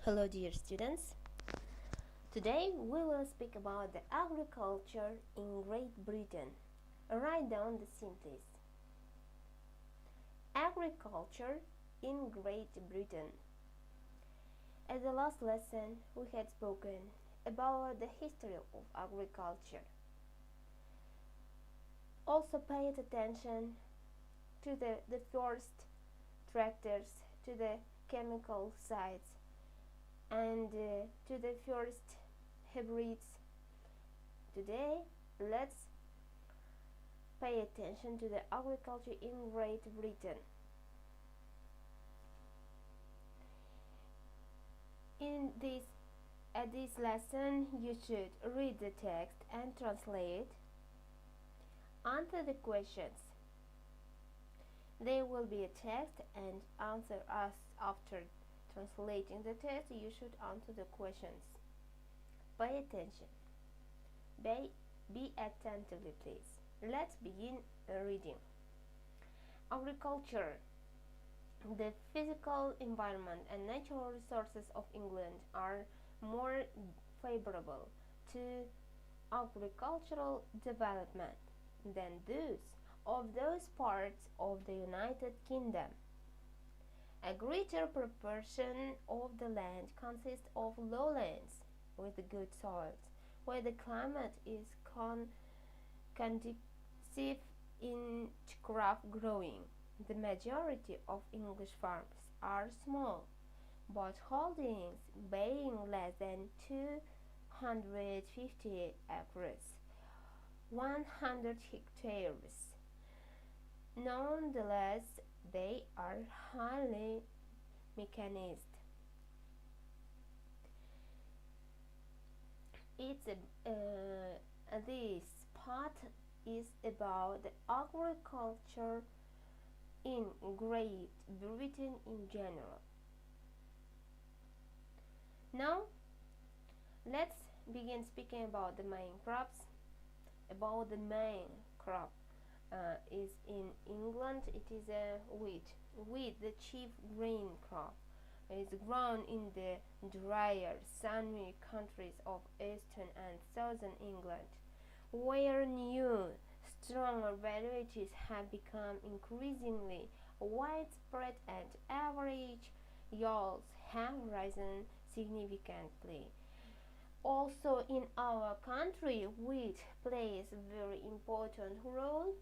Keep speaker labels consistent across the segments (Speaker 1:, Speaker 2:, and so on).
Speaker 1: Hello, dear students. Today we will speak about the agriculture in Great Britain. Write down the sentence. Agriculture in Great Britain. At the last lesson, we had spoken about the history of agriculture. Also, pay attention to the first tractors, to the chemical sites, and to the first hybrids. Today, let's pay attention to the agriculture in Great Britain. At this lesson, you should read the text and translate. Answer the questions. There will be a text and answer us after translating the text. You should answer the questions. Pay attention. Be attentively, please. Let's begin reading. Agriculture. The physical environment and natural resources of England are more favorable to agricultural development than those of those parts of the United Kingdom. A greater proportion of the land consists of lowlands with good soils, where the climate is conducive in crop growing. The majority of English farms are small, but holdings being less than 250 acres, 100 hectares. Nonetheless, they are highly mechanized. This part is about the agriculture in Great Britain in general. Now, let's begin speaking about the main crops. About the main crop is in England, it is wheat. Wheat, the chief grain crop, is grown in the drier, sunny countries of eastern and southern England, where new, stronger varieties have become increasingly widespread and average yields have risen significantly. Also, in our country, wheat plays a very important role.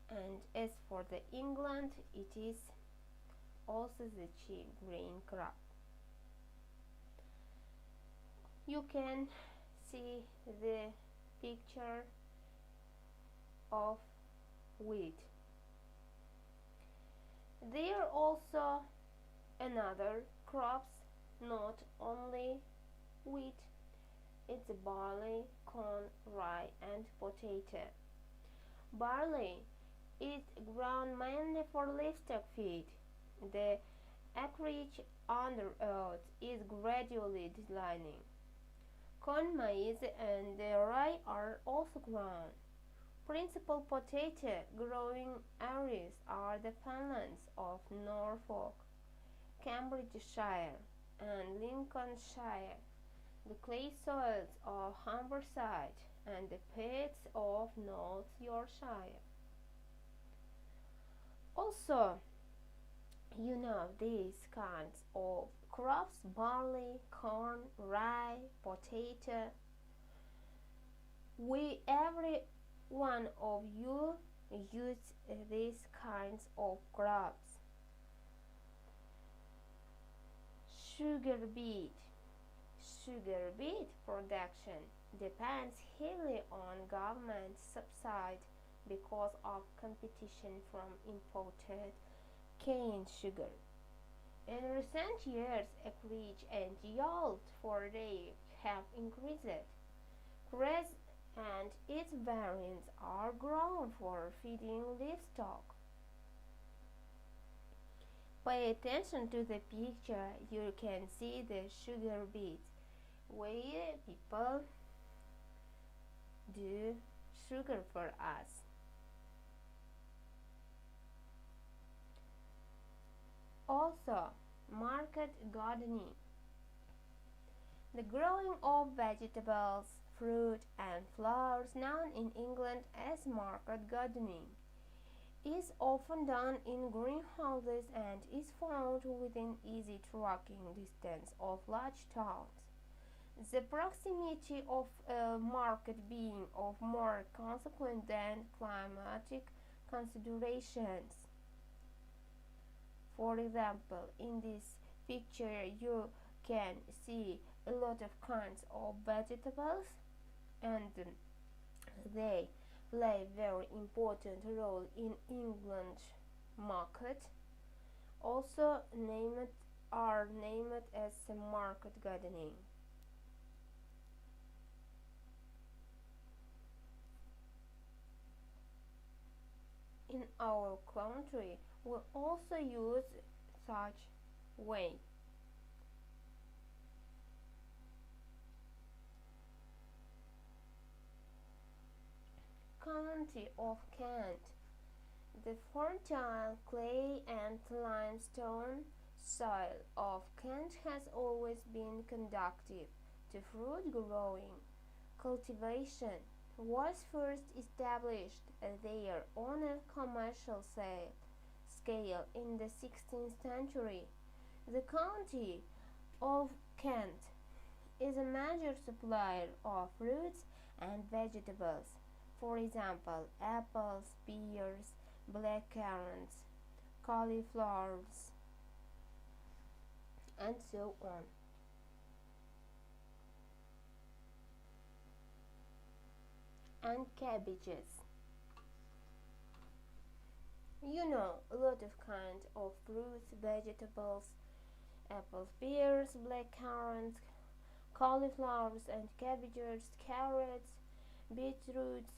Speaker 1: And as for the England, it is also the chief grain crop. You can see the picture of wheat. There are also another crops, not only wheat. It's barley, corn, rye, and potato. Barley is grown mainly for livestock feed. The acreage under oats is gradually declining. Corn, maize, and rye are also grown. Principal potato growing areas are the fenlands of Norfolk, Cambridgeshire, and Lincolnshire, the clay soils of Humberside, and the pits of North Yorkshire. Also, these kinds of crops: barley, corn, rye, potato. Every one of you use these kinds of crops. Sugar beet. Sugar beet production depends heavily on government subsidy because of competition from imported cane sugar. In recent years, acreage and yield for rye have increased. Grass and its variants are grown for feeding livestock. Pay attention to the picture. You can see the sugar beet, where people do sugar for us. Also, Market gardening. The growing of vegetables, fruit, and flowers, known in England as market gardening, is often done in greenhouses and is found within easy walking distance of large towns. The proximity of a market being of more consequence than climatic considerations. For example, in this picture you can see a lot of kinds of vegetables, and they play very important role in England market. Also named as market gardening. In our country, we also use such way. County of Kent. The fertile clay and limestone soil of Kent has always been conducive to fruit growing. Cultivation was first established there on a commercial scale in the 16th century. The county of Kent is a major supplier of fruits and vegetables. For example, apples, pears, blackcurrants, cauliflowers, and so on. And cabbages. You know, a lot of kinds of fruits, vegetables, apples, pears, blackcurrants, cauliflowers and cabbages, carrots, beetroots,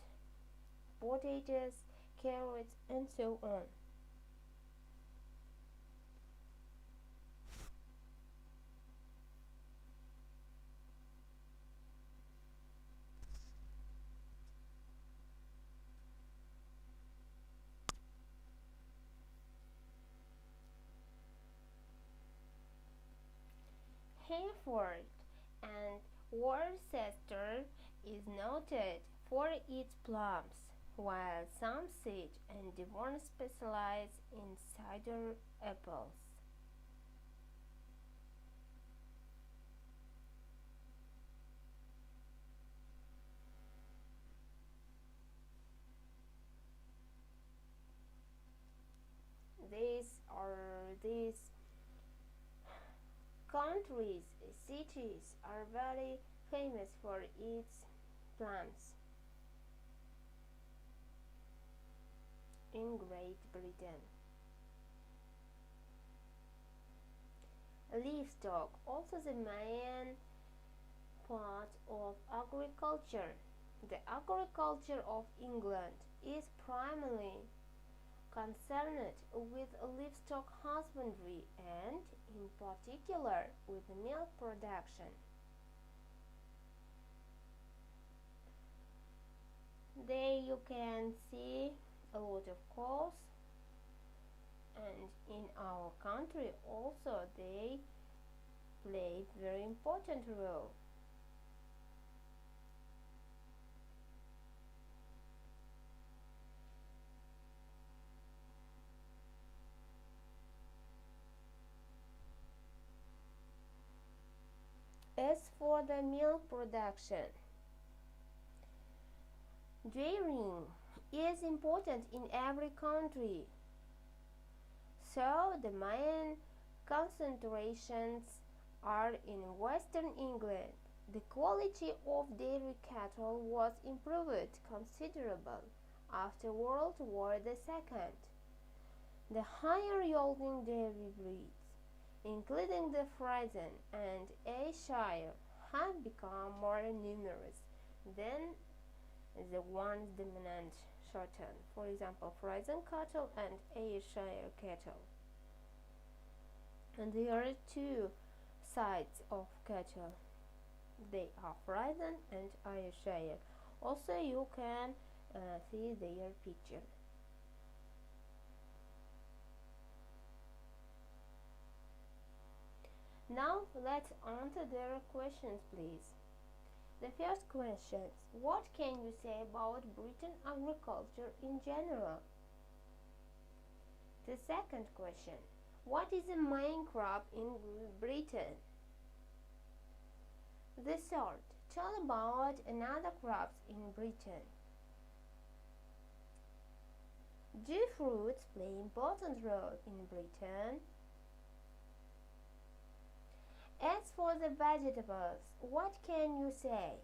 Speaker 1: potatoes, carrots, and so on. Hereford and Worcester is noted for its plums, while Somerset and Devon specialize in cider apples. These countries, cities are very famous for its plums. In Great Britain, livestock also the main part of agriculture. The agriculture of England is primarily concerned with livestock husbandry and, in particular, with milk production. There you can see a lot of cows, and in our country also they play very important role. As for the milk production, dairying is important in every country. So the main concentrations are in Western England. The quality of dairy cattle was improved considerably after World War II. The higher yielding dairy breeds, including the Friesian and Ayrshire, have become more numerous than the ones dominant shorten. For example, Friesian cattle and Ayrshire cattle. And there are two sides of cattle. They are Friesian and Ayrshire. Also, you can see their picture. Now let's answer their questions, please. The first question: what can you say about Britain agriculture in general? The second question: what is the main crop in Britain? The third: tell about another crops in Britain. Do fruits play important role in Britain? As for the vegetables, what can you say?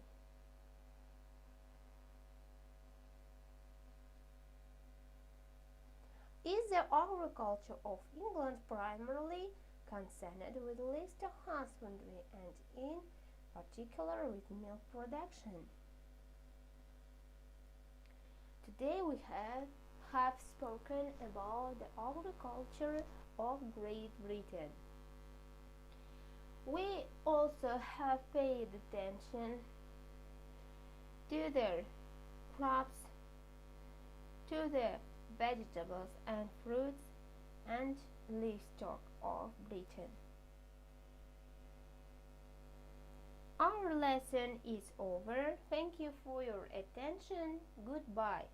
Speaker 1: Is the agriculture of England primarily concerned with livestock husbandry and in particular with milk production? Today we have spoken about the agriculture of Great Britain. We also have paid attention to the crops, to the vegetables and fruits and livestock of Britain. Our lesson is over. Thank you for your attention. Goodbye.